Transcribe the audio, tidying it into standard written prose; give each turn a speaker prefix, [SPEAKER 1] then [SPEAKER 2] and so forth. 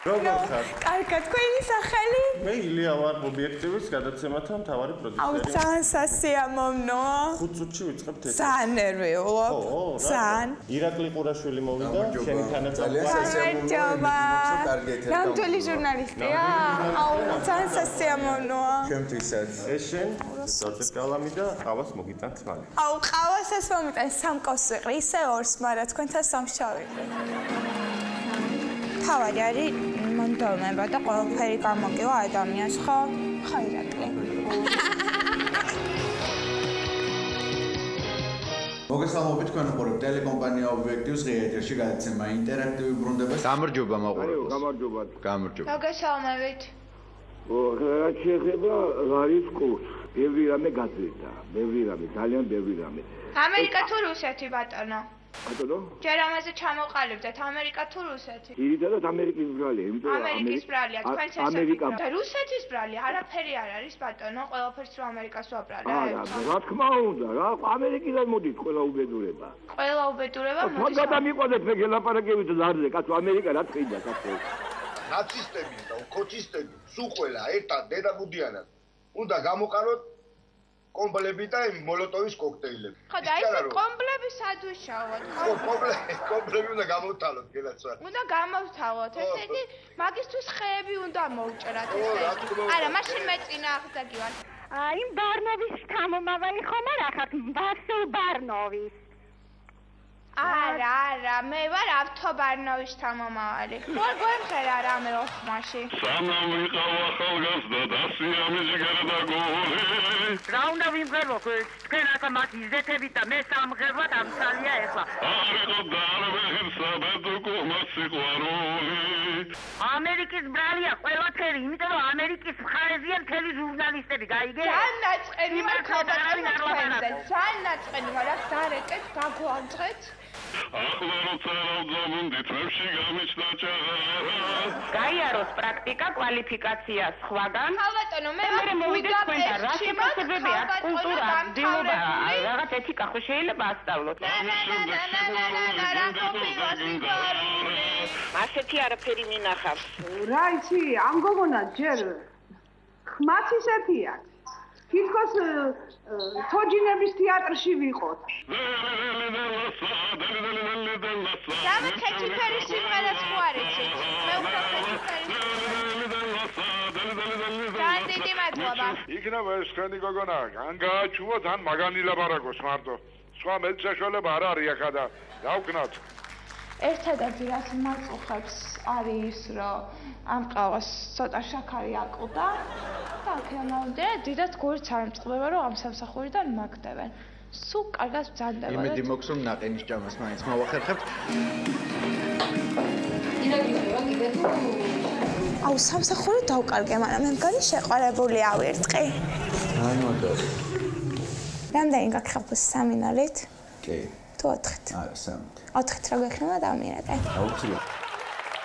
[SPEAKER 1] როგორ ხარ?
[SPEAKER 2] კარგად, თქვენი სახელი?
[SPEAKER 1] მე ილია ვარ, ობიექტივის გადაცემათა მთავარი პროდიუსერი.
[SPEAKER 2] აუ, ძალიან სასიამოვნოა.
[SPEAKER 1] 5 წუთში ვიწყებთ ეს.
[SPEAKER 2] ძალიან ნერვიულობ. ძალიან.
[SPEAKER 1] ირაკლი ყურაშვილი მოვიდა, შენი თანაწამყვარი.
[SPEAKER 2] გამარჯობა. ნამდვილი ჟურნალისტია? აუ, ძალიან სასიამოვნოა.
[SPEAKER 3] ჩემთვისაც.
[SPEAKER 1] ეს შენ დაწერ კალამი და ყავას მოგიტანთ მალე.
[SPEAKER 2] აუ, ყავასაც მომიტან 3 კოს ვიყრი, ისე 2-ს, მაგრამ თქვენთან 3-ს ჩავიყრი. თავი არის მონდომება და ყველაფერი გამოგივა ადამიანს, ხო? ხო, ირაკლი.
[SPEAKER 3] მოგესალმებით თქვენ უყურებთ ტელეკომპანია ობიექტივს ღია ეთერში გადაცემა ინტერაქტივი ბრუნდება. გამარჯობა მაყურებელს.
[SPEAKER 1] გამარჯობა.
[SPEAKER 3] გამარჯობა.
[SPEAKER 2] მოგესალმებით.
[SPEAKER 4] რაც შეეხება ლარის კურსს, ბევრი რამე გაძლიერდა, ძალიან ბევრი რამე.
[SPEAKER 5] ამერიკა თუ რუსეთი ბატონო?
[SPEAKER 4] ბატონო?
[SPEAKER 5] ჯერ ამაზე ჩამოყალიბდეთ, ამერიკა თუ რუსეთი?
[SPEAKER 4] ძირითადად ამერიკის ბრალია, იმიტომ რომ
[SPEAKER 5] ამერიკის ბრალია, თქვენც ესეთი. და რუსეთის ბრალი არაფერი არ არის ბატონო, ყველაფერს რო ამერიკას ვაბრალებ.
[SPEAKER 4] რა თქმა უნდა, რა ამერიკიდან მოდით ყველა უბედურება.
[SPEAKER 5] ყველა უბედურება მოდის.
[SPEAKER 4] მაგადა მიყვანეთ მე გელაპარაკებით ზარზე, კაცო ამერიკა რა თქინდა კაცო.
[SPEAKER 6] ნაცისტები და ქოჩისტები სულ ყველა ერთად დედაგუდიანად უნდა გამოყაროთ კომბლები და მოლოტოვის კოქტეილები.
[SPEAKER 5] ხო და ეს კომბლები სადუშავოთ?
[SPEAKER 6] კომბლები უნდა გამოვთალოთ გელაცვარ.
[SPEAKER 5] უნდა გამოვთალოთ. ესე იგი მაგისთვის ხეები უნდა მოვჭრათ ესე. არა, მაშინ მე წინააღმდეგი ვარ.
[SPEAKER 7] იმ ბარნოვის შთამომავალი ხომ არ ახართ? ვასილ ბარნოვის.
[SPEAKER 5] არა, მე ვარ ავთობარნოვის შთამომავალი. ხوار გვემღერა რამე ოხმაში.
[SPEAKER 8] სანამ ვიყავ ახალგაზრდა და სიამოვნებაში გარდაგული.
[SPEAKER 7] რა უნდა ვიმღერო? თქვენ ახლა მათ იზეთებით და მე სამღერლად ამცალია ეხლა.
[SPEAKER 8] არიყო დარბეჰირსა ბედუკო მასიყვარული.
[SPEAKER 7] ამერიკის ბრალია ყველაფერი, იმიტომ რომ ამერიკის მხარეზეა მთელი ჟურნალისტები, გაიგე?
[SPEAKER 5] ძალიან ნაწყენი ვარ ქალბატონზე. ძალიან ნაწყენი ვარ, აქ დარეკეთ, გაგვანძღეთ.
[SPEAKER 8] ახლა როცა რავძამუნდი თვებში გამიჩნდა ჭაღარა.
[SPEAKER 7] გაიაროს პრაქტიკა, კვალიფიკაცია სხვაგან.
[SPEAKER 5] ქალბატონო, მე ვარ ბუდაპეშტში,
[SPEAKER 7] რა კულტურა, დილობა, რაღაც ეთიკა ხო შეიძლება ასწავლოთ. ასეთი არაფერი მინახავს.
[SPEAKER 9] რა იცი, ამ გოგონა ჯერ ხმაც ისეთია. თითქოს თოჯინების თეატრში ვიყოთ.
[SPEAKER 5] რამე ქეჩიფერი სიმღერაც ხო არ იცით? მე უფრო ქეჩიფერი. ძალიან დიდი მადლობა.
[SPEAKER 8] იქნება ეს ხენი გოგონა, ან გააჩუვოთ, ან მაგანი ლაპარაკოს მარტო. სხვა მეცაშველება არ არის ახლა და დავკნათ.
[SPEAKER 5] ერთადერთი რაც მაწუხებს არის ის, რომ ამ ყავას ცოტა შაქარი აკლდა და აქედან ავდე, დიდად გულიც არ მწყდება, რომ ამ სამსახურიდან მაგდებენ. სულ კარგად ბრძანდება.
[SPEAKER 3] იმედი მაქვს, რომ ნაყენის ჭამას მაინც მოვახერხებთ.
[SPEAKER 2] აუ, სამსახური დავკარგე, მაგრამ მე მგონი შეყვარებული ავირწყი.
[SPEAKER 3] აი მაგარი.
[SPEAKER 2] რამდენი გაგხებოს 3 ნოლით?
[SPEAKER 3] კი.
[SPEAKER 2] თუ 4-ით?
[SPEAKER 3] არა, 3-ით.
[SPEAKER 2] 4-ით რა გექნება დამირეთე?
[SPEAKER 3] აუცილებლად.